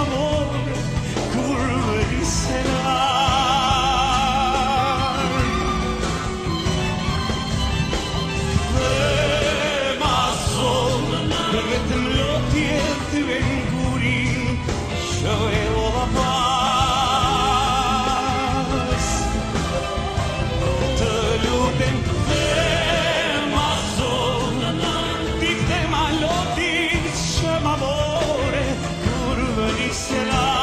amore, kurve diselar. Dhe ma sol, vetëm lotje të vengurin, që e ova pas. Të lutem dhe ma sol, dikte ma lotin që m'amore, kurve diselar.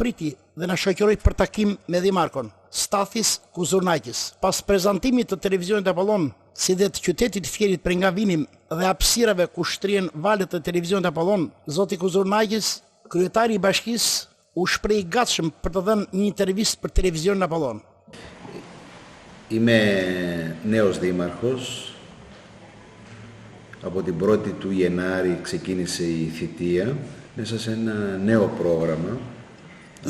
Priti dhe na shoqëroi për takim me Dhimarkon Stathis Kuzurnaqis. Pas prezantimit të televizionit Apollon, si dhe të qytetit Fierit për nga vinim dhe hapësirave ku shtrihen valët të televizionit Apollon, zoti Kuzurnaqis, kryetari i bashkisë, u shpreh i gatshëm për të dhënë një intervistë për televizionin Apollon. Είμαι νέος δήμαρχος. Από την 1η του Γενάρη ξεκίνησε η θητεία μέσα σε ένα νέο πρόγραμμα.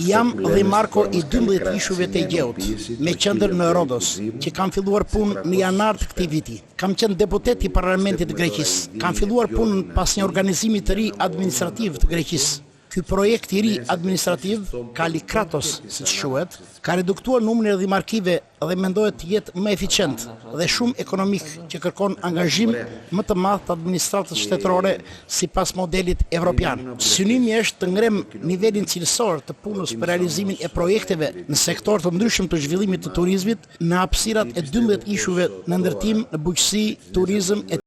Jam dhimarko i 12 ishuve të Egeut, me qendër në Rodos, që kam filluar punë në janar të këtij viti. Kam qenë deputet i Parlamentit të Greqisë. Kam filluar punën pas një organizimi të ri administrativ të Greqisë. Ky projekt i ri administrativ, Kalikratos, siç quhet, ka reduktuar numrin e dhimarkive dhe mendohet të jetë më eficient dhe shumë ekonomik, që kërkon angazhim më të madh të administratës shtetërore sipas modelit evropian. Synimi është të ngrem nivelin cilësor të punës për realizimin e projekteve në sektor të ndryshëm të zhvillimit të turizmit në hapësirat e 12 ishuve në ndërtim, në bujqësi, turizëm e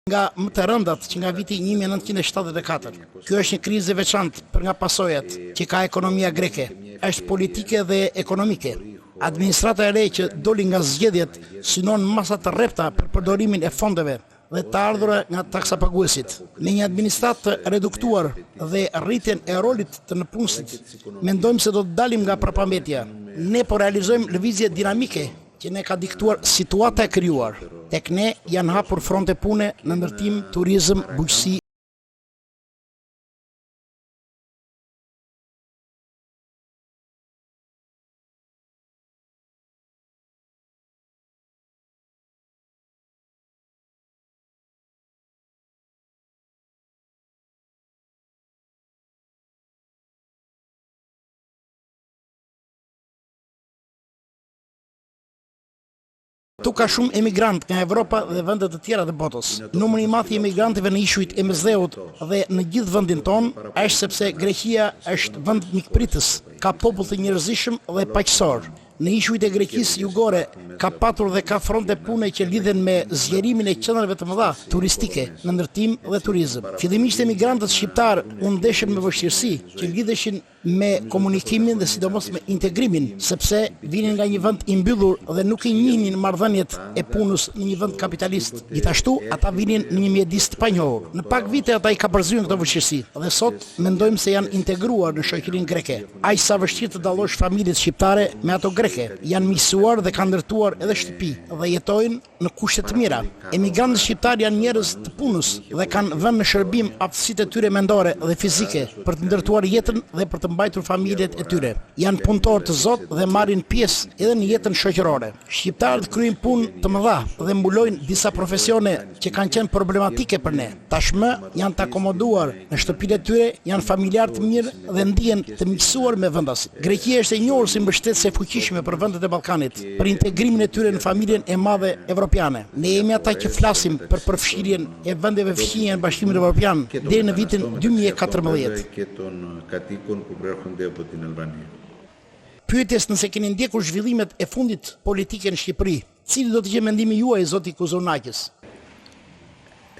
nga më të rëndat që nga viti 1974. Kjo është një krizë e veçantë për nga pasojat që ka ekonomia greke, është politike dhe ekonomike. Administrata e re që doli nga zgjedhjet synon masa të rrepta për përdorimin e fondeve dhe të ardhura nga taksapaguesit. Me një administratë të reduktuar dhe rritjen e rolit të nëpunësit, mendojmë se do të dalim nga prapambetja. Ne po realizojmë lëvizje dinamike që ne ka diktuar situata e krijuar. Tek ne janë hapur fronte pune në ndërtim, turizëm, bujqësi. Tu ka shumë emigrant nga Evropa dhe vendet të tjera të botës. Numri i madh i emigrantëve në ishujt e Mesdheut dhe në gjithë vendin ton është sepse Greqia është vend mikpritës, ka popull të njerëzishëm dhe paqësor. Në ishujt e Greqisë jugore ka patur dhe ka fronte pune që lidhen me zgjerimin e qendrave të mëdha turistike në ndërtim dhe turizëm. Fillimisht emigrantët shqiptar u ndeshën me vështirësi që lidheshin me komunikimin dhe sidomos me integrimin, sepse vinin nga një vend i mbyllur dhe nuk i njihnin marrëdhëniet e punës në një vend kapitalist. Gjithashtu, ata vinin në një mjedis të panjohur. Në pak vite ata i kapërcyen këto vështirësi dhe sot mendojmë se janë integruar në shoqërinë greke. Aq sa vështirë të dallosh familjet shqiptare me ato greke, janë miqësuar dhe kanë ndërtuar edhe shtëpi dhe jetojnë në kushte të mira. Emigrantët shqiptar janë njerëz të punës dhe kanë vënë në shërbim aftësitë e tyre mendore dhe fizike për të ndërtuar jetën dhe për të mbajtur familjet e tyre. Janë punëtorë të Zotit dhe marrin pjesë edhe në jetën shoqërore. Shqiptarët kryejnë punë të mëdha dhe mbulojnë disa profesione që kanë qenë problematike për ne. Tashmë janë të akomoduar në shtëpitë e tyre, janë familjar të mirë dhe ndihen të miqësuar me vendasit. Greqia është e njohur si mbështetëse e fuqishme për vendet e Ballkanit, për integrimin e tyre në familjen e madhe evropiane. Ne jemi ata që flasim për përfshirjen e vendeve fqinje në Bashkimin Evropian deri në vitin 2014. Pyetjes nëse keni ndjekur zhvillimet e fundit politike në Shqipëri, cili do të jetë mendimi juaj, zoti Kuzunakis?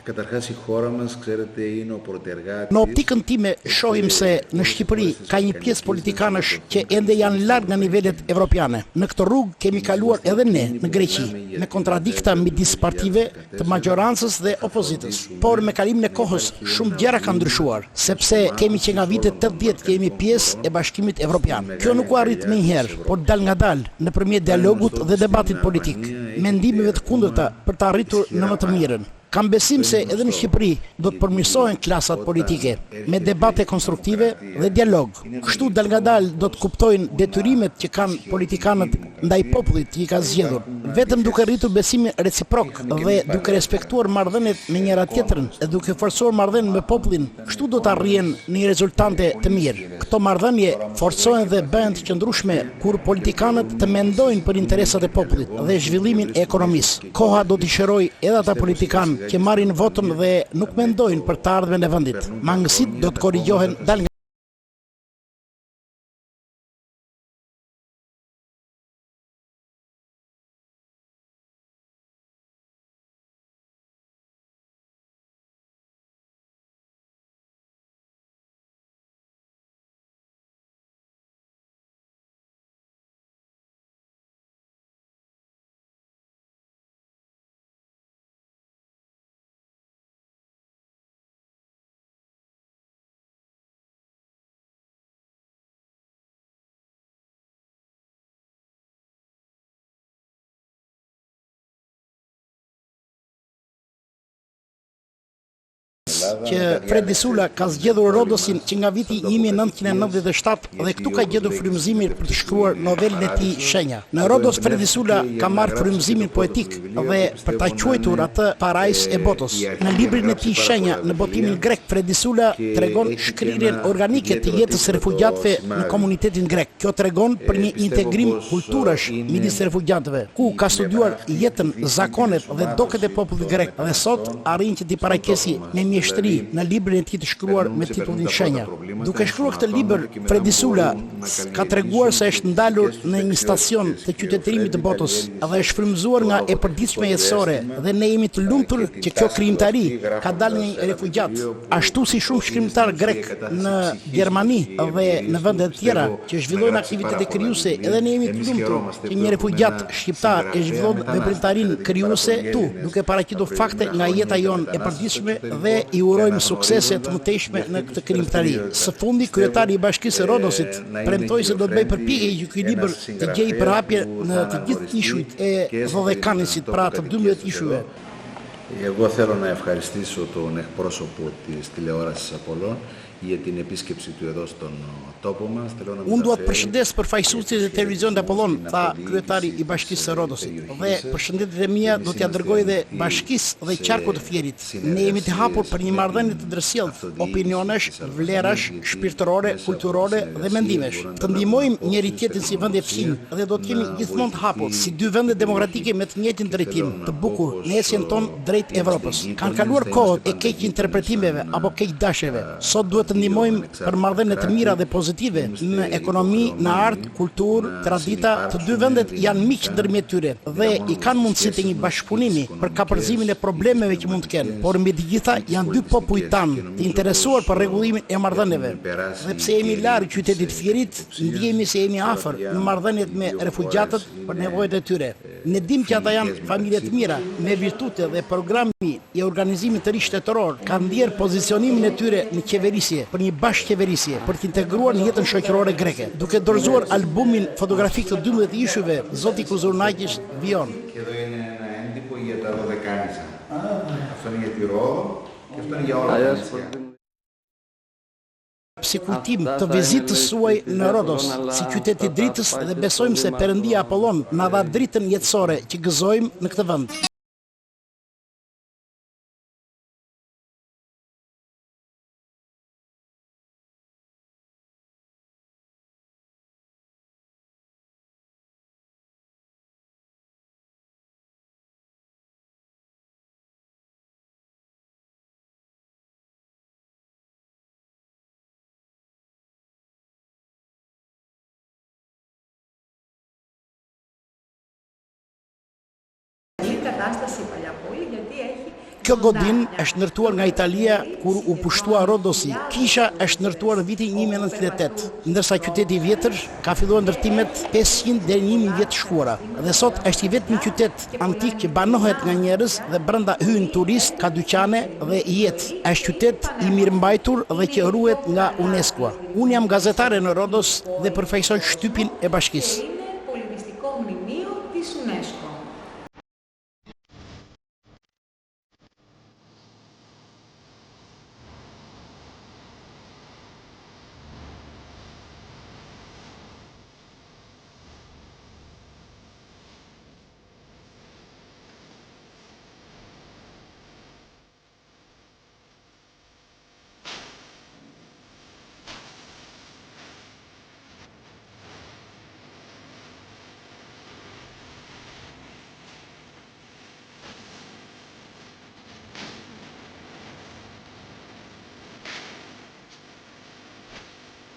Καταρχάς η χώρα μας, ξέρετε, είναι ο πρωτεργάτης. Në optikën time shohim se në Shqipëri ka një pjesë politikanësh që ende janë larg nga nivelet evropiane. Në këtë rrugë kemi kaluar edhe ne në Greqi, me kontradikta midis partive të majorancës dhe opozitës. Por me kalimin e kohës shumë gjëra kanë ndryshuar, sepse kemi që nga vitet 80 kemi pjesë e Bashkimit Evropian. Kjo nuk u arrit menjëherë, por dal ngadal nëpërmjet dialogut dhe debatit politik, mendimeve të kundërta për të arritur në më të mirën. Kam besim se edhe në Shqipëri do të përmirësohen klasat politike me debate konstruktive dhe dialog. Kështu dal ngadal do të kuptojnë detyrimet që kanë politikanët ndaj popullit që i ka zgjedhur. Vetëm duke rritur besimin reciprok dhe duke respektuar marrëdhëniet me njëra tjetrën e duke forcuar marrëdhënien me popullin, kështu do të arrihen në rezultate të mirë. Këto marrëdhënie forcohen dhe bëhen të qëndrueshme kur politikanët të mendojnë për interesat e popullit dhe zhvillimin e ekonomisë. Koha do t'i shërojë edhe ata politikanë që marrin votën dhe nuk mendojnë për të ardhmen e vendit. Mangësitë do të korrigjohen dal nga që Fredi Sula ka zgjedhur Rodosin që nga viti 1997 dhe këtu ka gjetur frymëzimin për të shkruar novelën e tij Shenja. Në Rodos Fredi Sula ka marrë frymëzimin poetik dhe për ta quajtur atë parajs e botës. Në librin e tij Shenja, në botimin grek, Fredi Sula tregon shkrirjen organike të jetës së refugjatëve në komunitetin grek. Kjo tregon për një integrim kulturash midis refugjatëve, ku ka studiuar jetën, zakonet dhe doket e popullit grek dhe sot arrin që t'i paraqesi me mjeshtri të ri në librin e tij të shkruar me titullin Shenja. Duke shkruar këtë libër, Fredi Sula ka treguar se është ndalur në një stacion të qytetërimit të botës dhe është frymëzuar nga e përditshme jetësore dhe ne jemi të lumtur që kjo krijimtari ka dalë nga një refugjat, ashtu si shumë shkrimtar grek në Gjermani dhe në vende të tjera që zhvillojnë aktivitete krijuese, edhe ne jemi të lumtur që një refugjat shqiptar e zhvillon veprimtarinë krijuese tu, duke paraqitur fakte nga jeta jonë e përditshme dhe i urojmë suksese të mëtejshme në këtë krijimtari. Së fundi, kryetari i Bashkisë së Rodosit premtoi se do të bëj përpjekje që ky libër të gjejë përhapje në të gjithë ishujt e Dodekanisit pra të 12 ishujve. Εγώ θέλω να ευχαριστήσω τον εκπρόσωπο της τηλεόρασης Απολλών για την επίσκεψη του εδώ στον topë μας. Unë dua të përshëndes përfaqësuesit e televizionit Apollon, tha kryetari i Bashkisë së Rodosit. Dhe përshëndetjet e mia do t'ia dërgoj dhe Bashkisë dhe Qarkut të Fierit. Ne jemi të hapur për një marrëdhënie të ndërsjellë, opinionesh, vlerash, shpirtërore, kulturore dhe mendimesh. Të ndihmojmë njëri tjetrin si vend e fqinj dhe do të kemi gjithmonë të hapur si dy vende demokratike me të njëjtin drejtim, të bukur në ecjen tonë drejt Evropës. Kanë kaluar kohët e keq interpretimeve apo keq dashjeve. Sot duhet të ndihmojmë për marrëdhënie të mira dhe pozitive në ekonomi, në art, kulturë, tradita. Të dy vendet janë miq ndërmjet tyre dhe i kanë mundësitë e një bashkëpunimi për kapërzimin e problemeve që mund të kenë. Por mbi të gjitha janë dy popull tanë të interesuar për rregullimin e marrëdhënieve. Dhe pse jemi larg qytetit Fierit, ndjehemi se jemi afër në marrëdhëniet me refugjatët për nevojat e tyre. Ne dimë që ata janë familje të mira, me virtute dhe programi i organizimit të ri shtetëror kanë ndier pozicionimin e tyre në qeverisje, për një bashkëqeverisje, për të integruar në jetën shoqërore greke. Duke dorëzuar albumin fotografik të 12 ishujve, zoti Kuzurnaqis vion. Και εδώ είναι ένα έντυπο για τα Δωδεκάνησα. Αυτό είναι για τη Ρόδο και αυτό είναι για όλα τα νησιά. Si kultim të vizitës suaj në Rodos, si qytet i dritës dhe besojmë se Perëndia Apollon na dha dritën jetësore që gëzojmë në këtë vend. Κατάσταση η Παλαιαπόλη γιατί έχει Kjo godin është ndërtuar nga Italia kur u pushtua Rodosi. Kisha është ndërtuar në vitin 1938, ndërsa qyteti i vjetër ka filluar ndërtimet 500 deri në 1000 vjet shkuara. Dhe sot është i vetmi qytet antik që banohet nga njerëz dhe brenda hyn turist, ka dyqane dhe jetë. Është qytet i mirëmbajtur dhe që ruhet nga UNESCO. Unë jam gazetare në Rodos dhe përfaqësoj shtypin e bashkisë. είναι πολιτιστικό μνημείο της UNESCO.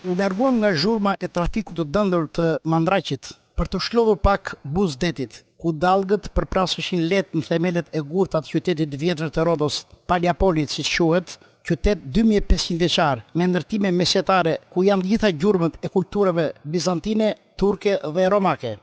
U larguam nga zhurma e trafikut të dëndër të Mandraqit për të shlodhur pak buzë detit, ku dallgët përprasëshin lehtë në themelet e gurta të qytetit vjetër të Rodos, Paljapolit siç quhet, qytet 2500 vjeçar, me ndërtime mesjetare ku janë gjitha gjurmët e kulturave bizantine, turke dhe romake.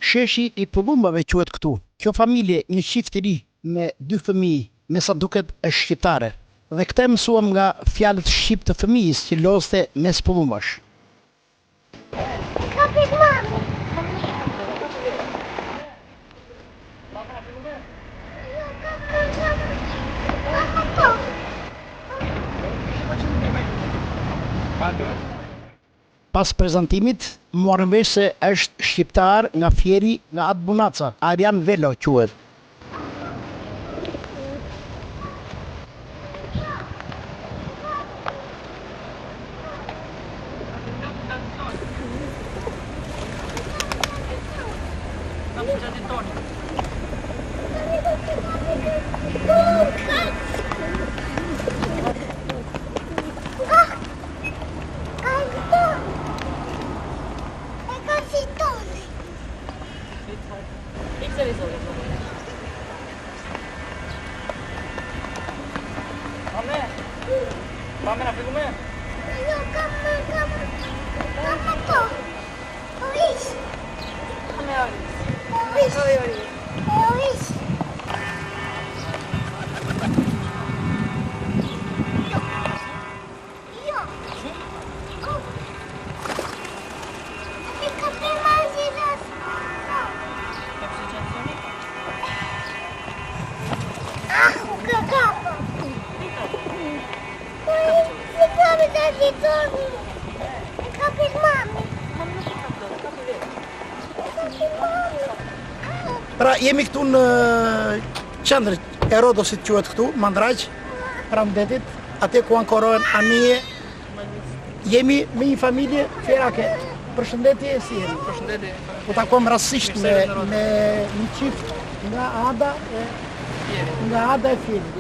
Sheshi i Pullumbave quhet këtu. Kjo familje, një çift i ri me 2 fëmijë, me sa duket është shqiptare. Dhe këtë mësuam nga fjalët shqip të fëmijës që lozte me spullumash. Kapit mami. Pas prezantimit, morëm vesh se është shqiptar nga Fjeri, nga Atë Bunaca, Arjan Velo quhet. Πάμε να φύγουμε. Pra jemi këtu në qendër e Rodosit quhet këtu, Mandraq, pranë detit, atë ku ankorohen anije. Jemi me një familje fjerake. Përshëndetje, si jemi? Përshëndetje. U takuam rastësisht me një çift nga Ada e Fjeri.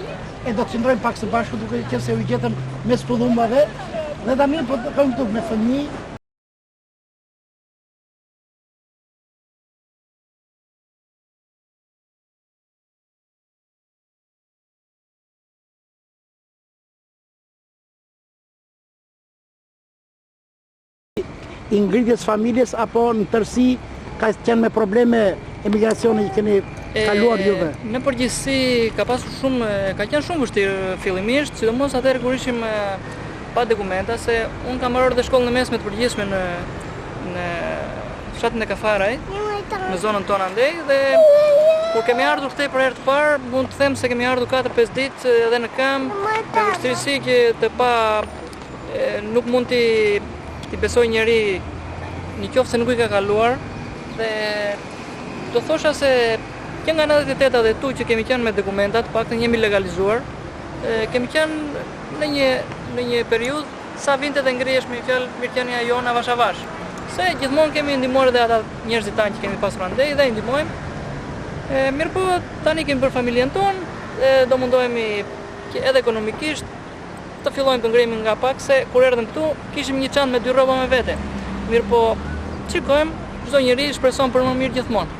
E do të qëndrojmë pak së bashku duke qenë se u gjetëm mes pullumave dhe tani po të këmë këtu me fëmijë. I ngritjes familjes apo në tërësi ka qenë me probleme emigracioni që keni kaluar juve? Në përgjithësi ka qenë shumë vështirë fillimisht, sidomos atëherë kur ishim pa dokumenta, se unë kam marrë dhe shkollën e mesme të përgjithshme në fshatin e Kafaraj, në zonën tonë andej, dhe kur kemi ardhur këtej për herë të parë, mund të them se kemi ardhur 4-5 ditë edhe në kamp, me vështirësi që të pa nuk mund t'i besoj njeri një qoftë se nuk i ka kaluar, dhe do thosha se që nga 98 dhe tu që kemi qenë me dokumentat, paktën jemi legalizuar, kemi qenë në një periudhë sa vinte dhe ngrihesh me fjalë mirëqenia jona avash avash. Se gjithmonë kemi ndihmuar edhe ata njerëzit tanë që kemi pasur andej dhe i ndihmojmë. Mirë po, tani kemi për familjen tonë, do mundohemi edhe ekonomikisht të fillojmë të ngrihemi nga pak, se kur erdhëm këtu kishim një çantë me 2 rroba me vete. Mirë po, shikojmë, çdo njeri shpreson për më mirë gjithmonë.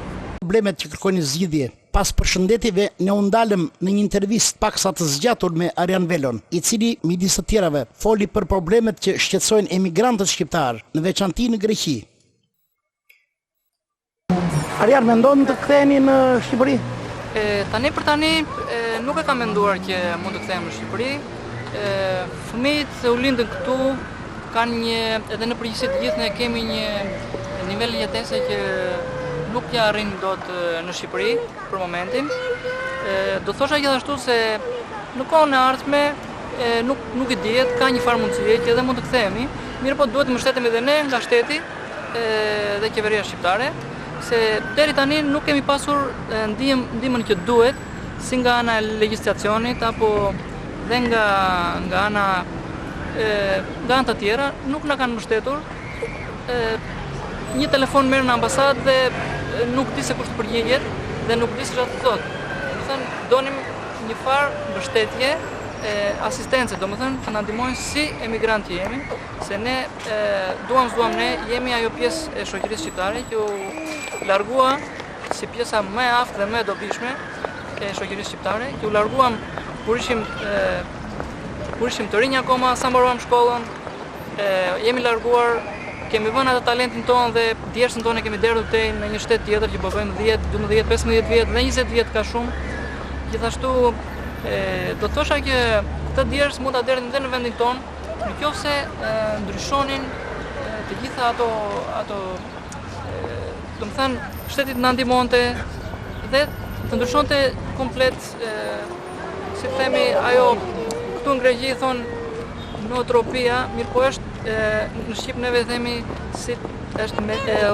Problemet që kërkojnë zgjidhje. Pas përshëndetjeve ne u ndalëm në një intervistë paksa të zgjatur me Arjan Velon, i cili midis të tjerave foli për problemet që shqetësojnë emigrantët shqiptar, në veçanti në Greqi. Arjan, mendon të ktheheni në Shqipëri? Tani për tani nuk e kam menduar që mund të kthehem në Shqipëri. Fëmijët u lindën këtu, kanë edhe në përgjithësi të gjithë ne kemi një nivel jetese që nuk ja arrin dot në Shqipëri për momentin. Do thosha gjithashtu se në kohën e ardhme nuk i dihet, ka një farë mundësie që edhe mund të kthehemi, mirë po duhet të mbështetemi edhe ne nga shteti dhe qeveria shqiptare, se deri tani nuk kemi pasur ndihmën që duhet, si nga ana e legjislacionit apo dhe nga ana të tjera, nuk na kanë mbështetur. Një telefon merr në ambasadë dhe nuk di se kush të përgjigjet dhe nuk di se çfarë të thotë. Domethënë donim një farë mbështetje, asistencë, domethënë të na ndihmojnë si emigrant që jemi, se ne duam ne jemi ajo pjesë e shoqërisë shqiptare që u largua si pjesa më e aftë dhe më e dobishme e shoqërisë shqiptare, që u larguam kur ishim të rinj akoma, sa mbaruam shkollën, jemi larguar, kemi vënë atë talentin tonë dhe djersën tonë kemi derdhur tej në një shtet tjetër që bëjmë 10, 12, 15 vjet dhe 20 vjet ka shumë. Gjithashtu do thosha që këtë djerës mund ta derdhin edhe në vendin tonë, nëse ndryshonin të gjitha ato do të thënë shteti të na ndihmonte dhe të ndryshonte komplet si themi ajo këtu në Greqi thon nootropia, mirë po është në shqip neve themi si është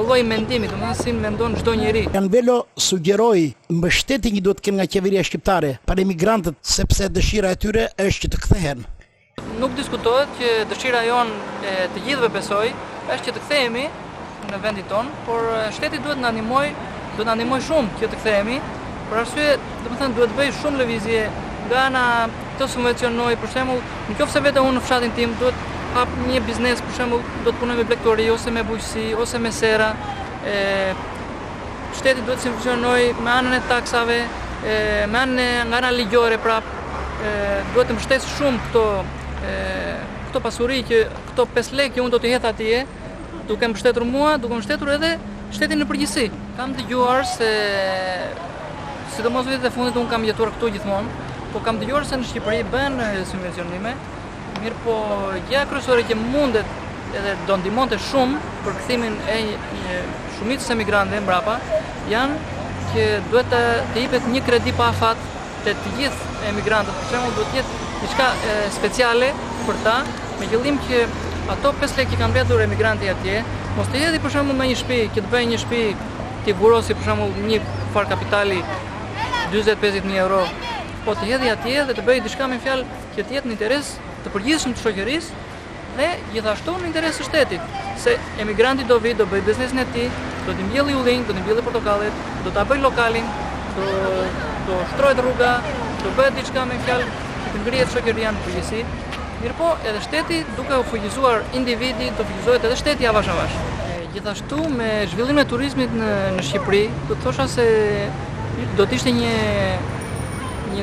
lloj mendimi, domethënë si mendon çdo njeri. Janvelo sugjeroi mbështetjen që duhet të kenë nga qeveria shqiptare për emigrantët sepse dëshira e tyre është që të kthehen. Nuk diskutohet që dëshira jonë të gjithëve besoj është që të kthehemi në vendin tonë, por shteti duhet na ndihmoj shumë që të kthehemi, për arsye, domethënë duhet bëj shumë lëvizje nga ana të subvencionoj, për shembull, nëse vetë unë në fshatin tim duhet hap një biznes, për shembull, do të punoj me blegtori ose me bujqësi ose me sera. Shteti duhet të subvencionoj me anën e taksave, me anën nga ana ligjore prap. Duhet të mbështes shumë këto pasuri që këto 5 lekë që unë do t'i hedh atje, duke mbështetur mua, duke mbështetur edhe shtetin në përgjithësi. Kam dëgjuar se sidomos vitet e fundit unë kam jetuar këtu gjithmonë, po kam dëgjuar se në Shqipëri bën subvencionime, mirë po gjëja kryesore që mundet edhe do ndihmonte shumë për kthimin e shumicës emigrantëve mbrapa janë që duhet të jepet një kredi pa afat te të gjithë emigrantët, për shembull, duhet të jetë diçka speciale për ta, me qëllim që ato 5 lekë që kanë mbetur emigranti atje, mos të hedhi për shembull me një shtëpi, që të bëjë një shtëpi t'i burosi për shembull një far kapitali 40-50.000 euro, po të hedhi atje dhe të bëjë diçka me fjalë që të jetë në interes të përgjithshëm të shoqërisë dhe gjithashtu në interes të shtetit, se emigranti do vi, do bëj biznesin e tij, do t'i mbjellë ullin, do t'i mbjellë portokallet, do ta bëj lokalin, do shtrohet rruga, do bëhet diçka me fjalë që të ngrihet shoqëria në përgjithësi. Mirëpo edhe shteti duke u fuqizuar individi, do fuqizohet edhe shteti avash avash. Gjithashtu me zhvillimin e turizmit në Shqipëri, do të thosha se do të ishte një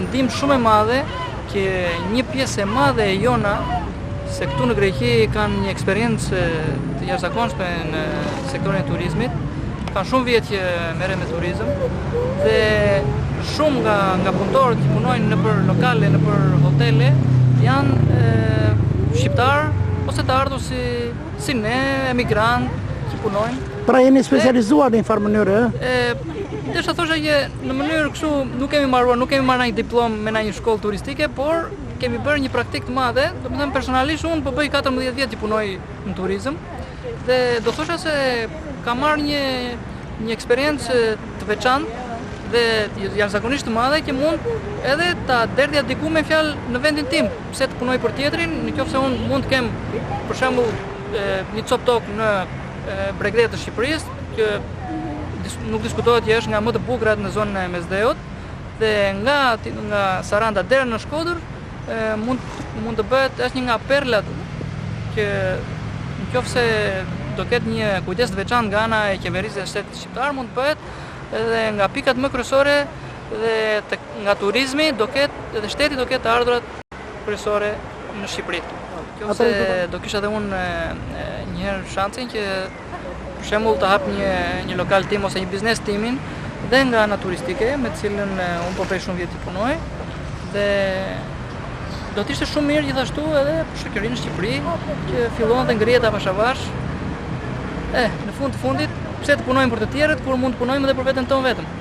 ndihmë shumë e madhe që një pjesë e madhe e jona, se këtu në Greqi kanë një eksperiencë të jashtëzakonshme në sektorin e turizmit, kanë shumë vjet që merren me turizëm dhe shumë nga punëtorët që punojnë nëpër lokale, nëpër hotele, janë shqiptar ose të ardhur si ne, emigrant që punojnë. Pra jeni specializuar në një farë mënyrë, Desha thosha që në mënyrë kështu nuk kemi marrë një diplomë me një shkollë turistike, por kemi bërë një praktikë të madhe, domethënë personalisht unë po bëj 14 vjet që punoj në turizëm dhe do thosha se kam marrë një eksperiencë të veçantë dhe jashtëzakonisht të madhe që mund edhe ta derdhja diku me fjalë në vendin tim, pse të punoj për tjetrin, nëse unë mund të kem për shembull një cop tok në Bregdetë të Shqipërisë, që nuk diskutohet që është nga më të bukurat në zonën e Mesdheut dhe nga Saranda deri në Shkodër mund të bëhet është një nga perlat që nëse do ketë një kujdes të veçantë nga ana e qeverisë së shtetit shqiptar, mund të bëhet edhe nga pikat më kryesore dhe nga turizmi do ketë edhe shteti do ketë ardhurat kryesore në Shqipëri. Nëse do kisha edhe unë një herë shansin që për shembull të hap një lokal tim ose një biznes timin dhe nga ana turistike me të cilën unë po prej shumë vjet që punoj dhe do të ishte shumë mirë gjithashtu edhe për shoqërinë në Shqipëri që fillon të ngrihet avash avash. Në fund të fundit, pse të punojmë për të tjerët kur mund të punojmë edhe për veten tonë vetëm.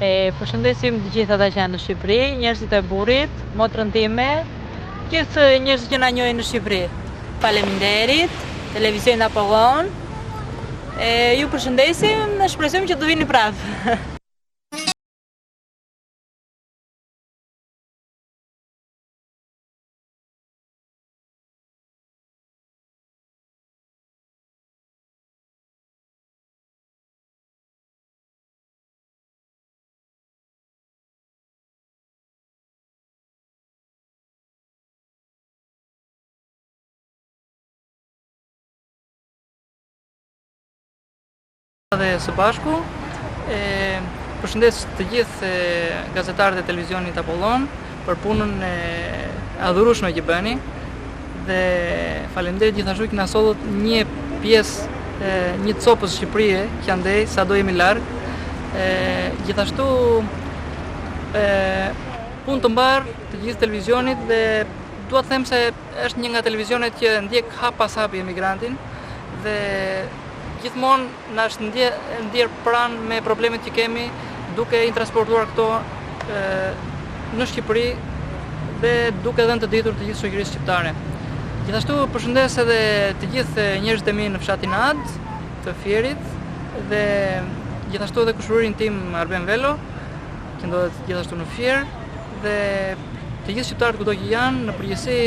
Përshëndesim të gjithë ata që janë në Shqipëri, njerëzit e Burrit, motrën time, gjithë njerëzit që na njohin në Shqipëri. Faleminderit, Televizion Apollon. Ju përshëndesim dhe shpresojmë që të vini prapë. Dhe së bashku, përshëndes të gjithë gazetarët e Televizionit Apollon për punën e adhurueshme që bëni dhe faleminderit gjithashtu që na sollët një pjesë, një copës Shqipërie që andej sado jemi larg. Gjithashtu punë të mbarë të gjithë televizionit dhe dua të them se është një nga televizionet që ndjek hap pas hapi emigrantin dhe gjithmonë na është ndjer pranë me problemet që kemi duke i transportuar këto në Shqipëri dhe duke dhënë të ditur të gjithë shoqërisë shqiptare. Gjithashtu përshëndes edhe të gjithë njerëzit e mi në fshatin Ad të Fierit dhe gjithashtu edhe kushurin tim Arben Velo, që ndodhet gjithashtu në Fier dhe të gjithë shqiptarët kudo që janë në përgjithësi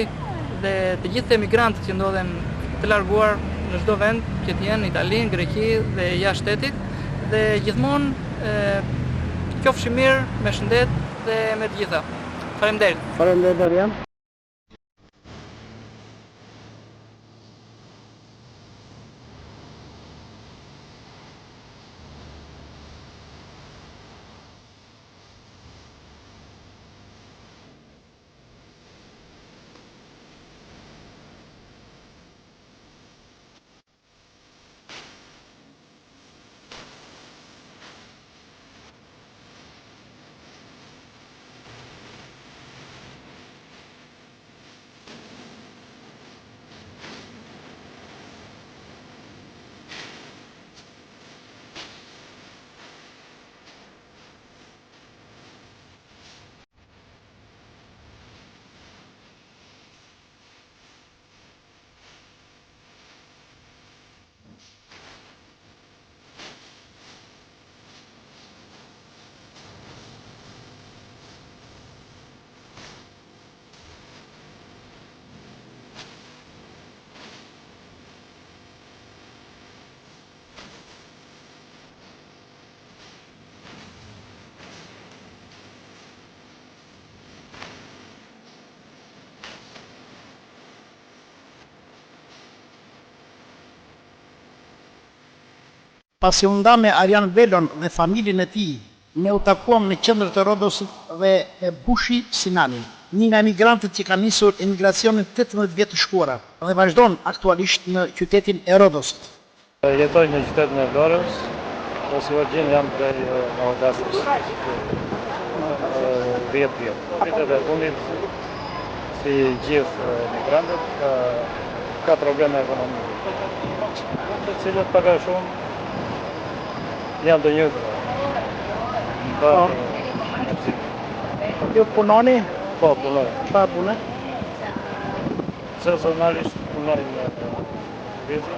dhe të gjithë emigrantët që ndodhen të larguar në çdo vend që të jenë në Itali, në Greqi dhe jashtë shtetit dhe gjithmonë qofshi mirë, me shëndet dhe me të gjitha. Faleminderit. Faleminderit Adrian. Pasi u nda me Arjan Velon dhe familjen e tij, ne u takuam në qendër të Rodosit dhe me Bushi Sinanin, një nga emigrantët që kanë nisur emigracionin 18 vjet të shkuara dhe vazhdon aktualisht në qytetin e Rodosit. Jetoj në qytetin e Vlorës, ose origjinë jam prej Maodasit. 10 vjet. Vitet e fundit, si gjithë emigrantët, ka probleme ekonomike. Të cilët pak a shumë janë të njëjtë. Ju punoni? Po, punoj. Çfarë pune? Sezonalisht punoj në vizë.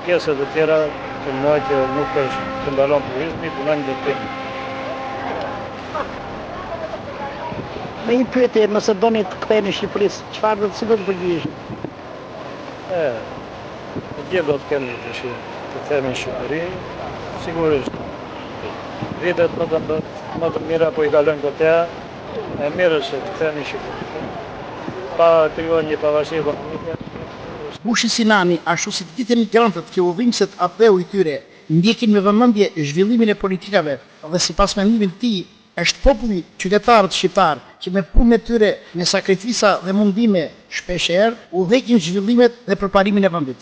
Pjesët e tjera që më që nuk është të ndalon turizmi, punojnë në tim. Me një pyetje, nëse doni të ktheheni në Shqipëri, çfarë do të përgjigjesh? Gjithë do të kemi dëshirë të kthehemi në Shqipëri, sigurisht. Vitet më të mira po i kalojnë këtëja, e mirë është të kthehemi në Shqipëri. Pa krijuar një pavarësi ekonomike. Bushi Sinani, ashtu si të gjithë emigrantët që udhënësit apeu i tyre, ndjekin me vëmendje zhvillimin e politikave dhe sipas mendimit të tij, është populli qytetarët shqiptar që me punën e tyre, me sakrifisa dhe mundime shpeshherë udhëheqin zhvillimet dhe përparimin e vendit.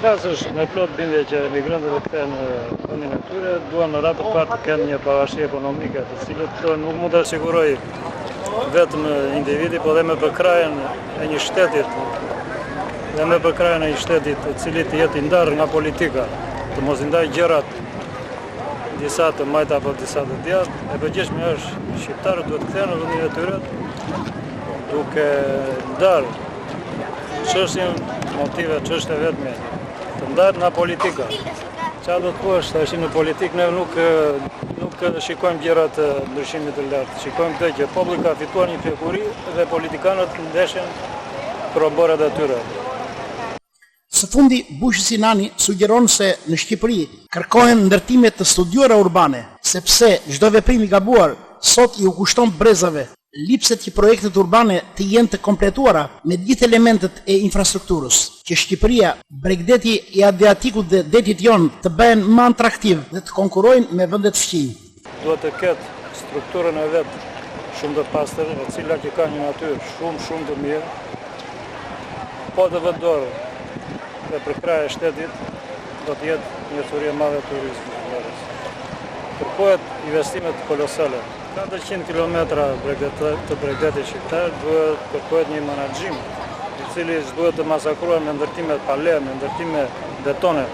Flasësh me plot bindje që emigrantët e kthehen në vendin e tyre, duan në radhë të parë të kenë një pavarësi ekonomike, të cilët nuk mund të sigurojë vetëm individi, por edhe me përkrajen e një shtetit, dhe me përkrajen e një shtetit i cili të jetë i ndarë nga politika, të mos i ndaj gjërat disa të majta apo disa të djathtë. E përgjithshme është shqiptarët duhet të kthehen në vendin e tyre duke ndarë çështjen motive çështje vetme të ndarë nga politika. Qa do të thuash, tash në politikë ne nuk shikojmë gjëra të ndryshimit të lartë. Shikojmë këtë që populli ka fituar një pjekuri dhe politikanët ndeshin proborat e tyre. Së fundi, Bushi Sinani sugjeron se në Shqipëri kërkohen ndërtime të studiuara urbane, sepse çdo veprim i gabuar sot i u kushton brezave. Lipset që projektet urbane të jenë të kompletuara me gjithë elementet e infrastrukturës, që Shqipëria, bregdeti i Adriatikut dhe detit jon të bëhen më atraktiv dhe të konkurrojnë me vendet fqinj. Duhet të ketë strukturën e vet shumë të pastër, e cila që ka një natyrë shumë të mirë, po të vetë dorë dhe për krahë e shtetit do të jetë një thurje e madhe turizmi. Kërkohet investimet kolosale. 400 km të bregdetit shqiptar duhet kërkohet një menaxhim i cili duhet të masakruar me ndërtime pale, me ndërtime betone.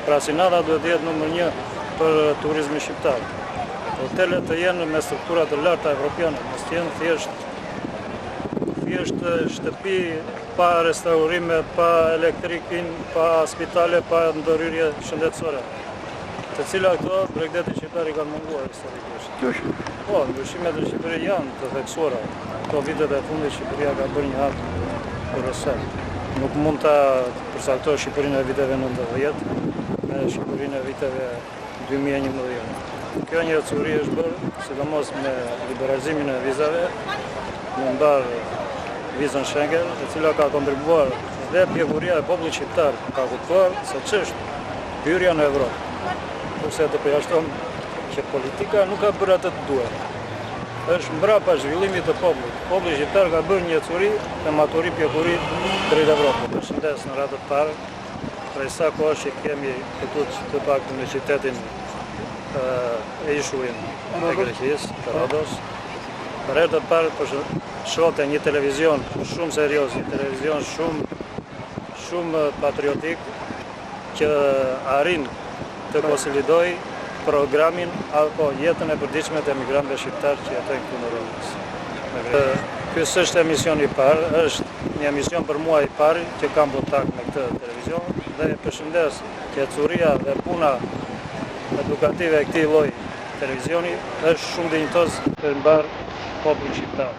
Pra Sinada duhet të jetë numër 1 për turizmin shqiptar. Hotelet të jenë me struktura të larta evropiane, mos të jenë thjesht shtëpi pa restaurime, pa elektrikin, pa spitale, pa ndërhyrje shëndetësore. Të cilat këto bregdetit shqiptar i kanë munguar historikisht. Po, ndryshimet në Shqipëri janë të theksuara. Këto vitet e fundit Shqipëria ka bërë një hap kolosal. Nuk mund ta përcaktoj Shqipërinë e viteve 90 me Shqipërinë e viteve 2011. Kjo një ecuri është bërë, sidomos me liberalizimin e vizave, me mbar vizën Schengen, e cila ka kontribuar dhe pjekuria e popullit shqiptar ka kuptuar se ç'është hyrja në Evropë. Kurse të përjashton që politika nuk ka bërë atë të duhet. Është mbrapa zhvillimit të popullit. Populli shqiptar ka bërë një ecuri me maturi pjekuri drejt Evropës. Përshëndes në radhë të parë, prej sa kohësh që kemi këtu të paktën në qytetin e ishuin e Greqisë, të Rodos. Për herë të parë shohte një televizion shumë serioz, një televizion shumë patriotik që arrin të konsolidoj programin apo jetën e përditshme të emigrantëve shqiptar që jetojnë këtu në Rodos. Ky s'është emisioni i parë, është një emision për mua i parë që kam kontakt me këtë televizion dhe përshëndes që ecuria dhe puna edukative e këtij lloji televizioni është shumë dinjitoz për mbar popullin shqiptar.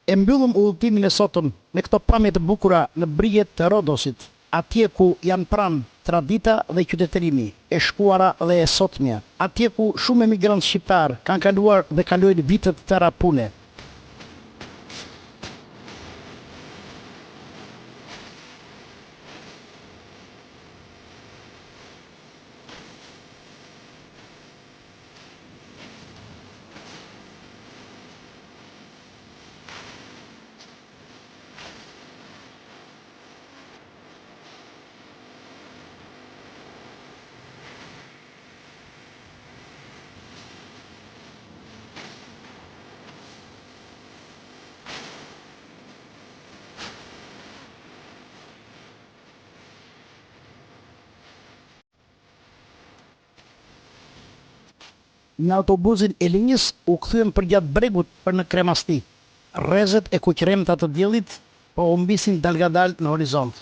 E mbyllëm udhëtimin e sotëm me këto pamje të bukura në briget të Rodosit, atje ku janë pranë tradita dhe qytetërimi, e shkuara dhe e sotmja, atje ku shumë emigrantë shqiptar kanë kaluar dhe kalojnë vitet të tëra pune. Në autobusin e linjës u kthyem përgjatë bregut për në Kremasti. Rrezet e kuqremta të diellit po humbisin dalgadal në horizont.